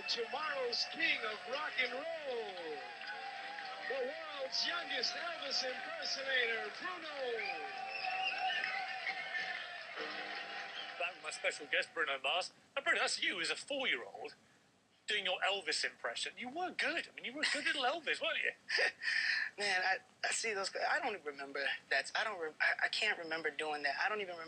tomorrow's king of rock and roll, the world's youngest Elvis impersonator, Bruno. That was my special guest, Bruno Mars. And Bruno, that's you as a 4-year-old doing your Elvis impression. You were good. I mean, you were a good little Elvis, weren't you? Man, I see those. I don't even remember that. I can't remember doing that. I don't even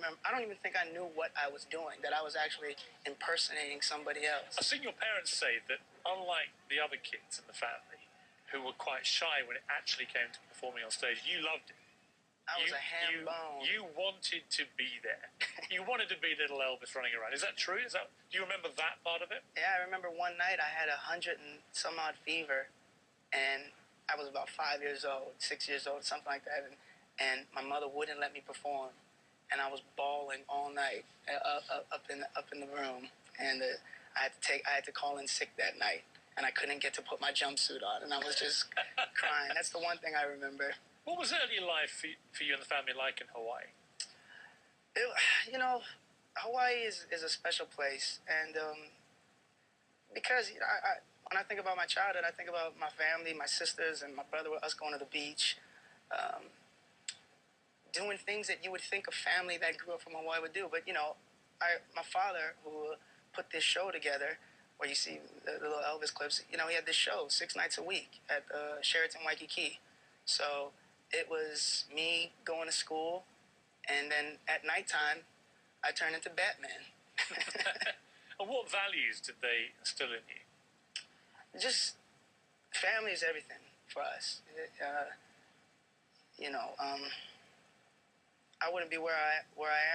think I knew what I was doing. That I was actually impersonating somebody else. I've seen your parents say that, unlike the other kids in the family, who were quite shy when it actually came to performing on stage, you loved it. I was a ham bone. You wanted to be there. You wanted to be little Elvis running around. Is that true? Do you remember that part of it? Yeah, I remember one night I had 100 and some odd fever, and I was about 5 years old, 6 years old, something like that, and my mother wouldn't let me perform, and I was bawling all night up in the room, and I had to call in sick that night, and I couldn't get to put my jumpsuit on, and I was just crying. That's the one thing I remember. What was early life for you and the family like in Hawaii? Hawaii is a special place, and because when I think about my childhood, I think about my family, my sisters, and my brother, us going to the beach, doing things that you would think a family that grew up from Hawaii would do. But my father, who put this show together, where you see the little Elvis clips, he had this show 6 nights a week at Sheraton Waikiki. So it was me going to school, and then at nighttime, I turned into Batman. And what values did they instill in you? Just family is everything for us. I wouldn't be where I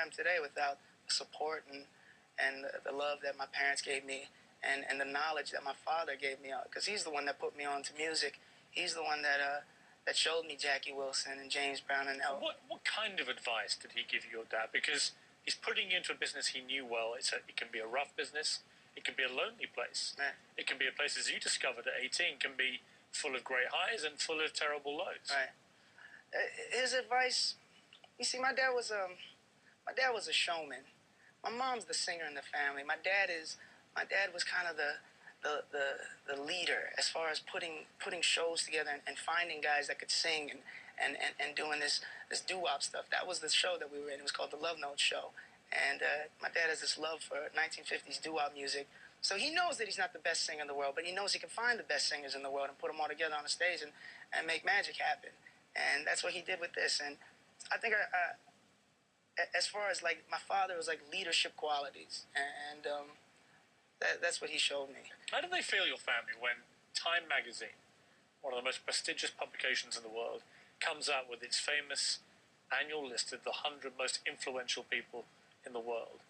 am today without the support and the love that my parents gave me, and the knowledge that my father gave me, because he's the one that put me on to music. He's the one that showed me Jackie Wilson and James Brown and Elvis. What kind of advice did he give you, your dad? Because he's putting you into a business he knew well. It can be a rough business. It can be a lonely place. Right. It can be a place, as you discovered at 18, can be full of great highs and full of terrible lows. Right. His advice, you see, my dad was a showman. My mom's the singer in the family. My dad was kind of the leader as far as putting shows together and finding guys that could sing and doing this doo-wop stuff. That was the show that we were in. It was called the Love Note Show. And my dad has this love for 1950s doo-wop music. So he knows that he's not the best singer in the world, but he knows he can find the best singers in the world and put them all together on a stage and make magic happen. And that's what he did with this. And I think as far as like my father, was like leadership qualities. And that's what he showed me. How did they feel, your family, when Time magazine, one of the most prestigious publications in the world, comes out with its famous annual list of the 100 most influential people in the world,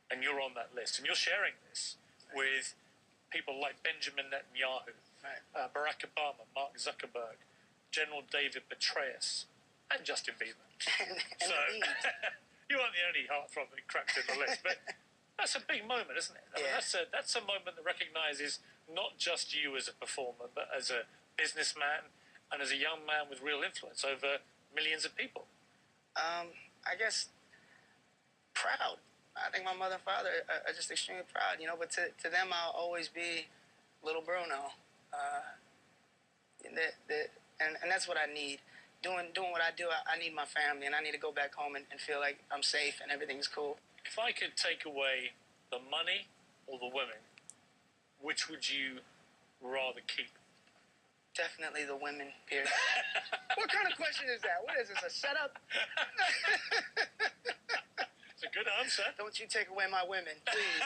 and you're on that list, and you're sharing this with people like Benjamin Netanyahu, right. Barack Obama, Mark Zuckerberg, General David Petraeus, and Justin Bieber. and so you aren't the only heartthrob that cracked in the list, but that's a big moment, isn't it? I mean, that's a moment that recognises not just you as a performer, but as a businessman and as a young man with real influence over millions of people. I guess proud. I think my mother and father are just extremely proud, but to them I'll always be little Bruno. And that's what I need. Doing what I do, I need my family, and I need to go back home and feel like I'm safe and everything's cool. If I could take away the money or the women, which would you rather keep? Definitely the women, period. What kind of question is that? What is this, a setup? It's a good answer. Don't you take away my women, please.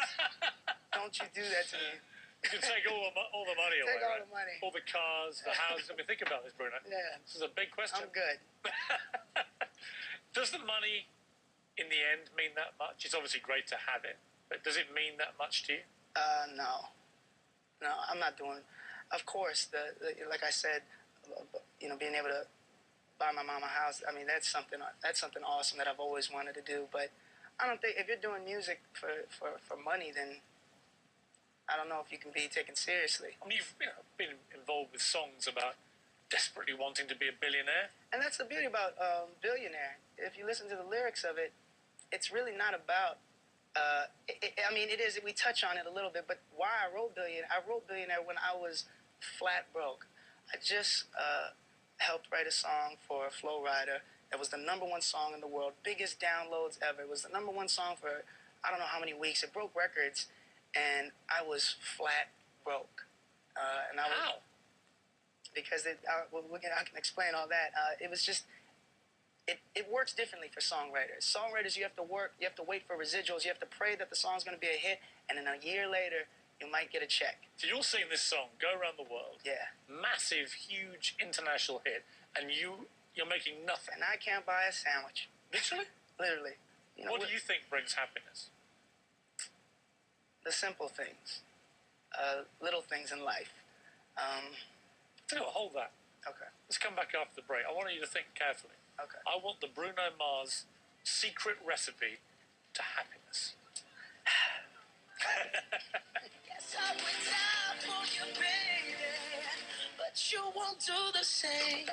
Don't you do that to me. You can take all the money away, Take all right? the money. All the cars, the houses. I mean, think about this, Bruno. Yeah. This is a big question. I'm good. Does the money, in the end, mean that much? It's obviously great to have it, but does it mean that much to you? No, I'm not doing. Of course, like I said, being able to buy my mom a house. I mean, that's something awesome that I've always wanted to do. But I don't think if you're doing music for money, then I don't know if you can be taken seriously. I mean, you've been involved with songs about desperately wanting to be a billionaire. And that's the beauty about Billionaire. If you listen to the lyrics of it, it's really not about I mean, it is. We touch on it a little bit, but why I wrote Billionaire when I was flat broke. I just helped write a song for Flo Rida. It was the #1 song in the world, biggest downloads ever. It was the #1 song for I don't know how many weeks. It broke records, and I was flat broke. And I was, How? Because I can explain all that. It was just. It works differently for songwriters. Songwriters, you have to wait for residuals, you have to pray that the song's going to be a hit, and then a year later, you might get a check. So you're seeing this song go around the world. Yeah. Massive, huge international hit, and you're making nothing. And I can't buy a sandwich. Literally? Literally. You know, what do you think brings happiness? The simple things. Little things in life. No, hold that. Okay. Let's come back after the break. I want you to think carefully. Okay. I want the Bruno Mars secret recipe to happiness. Yes, I would die for you, baby, but you won't do the same.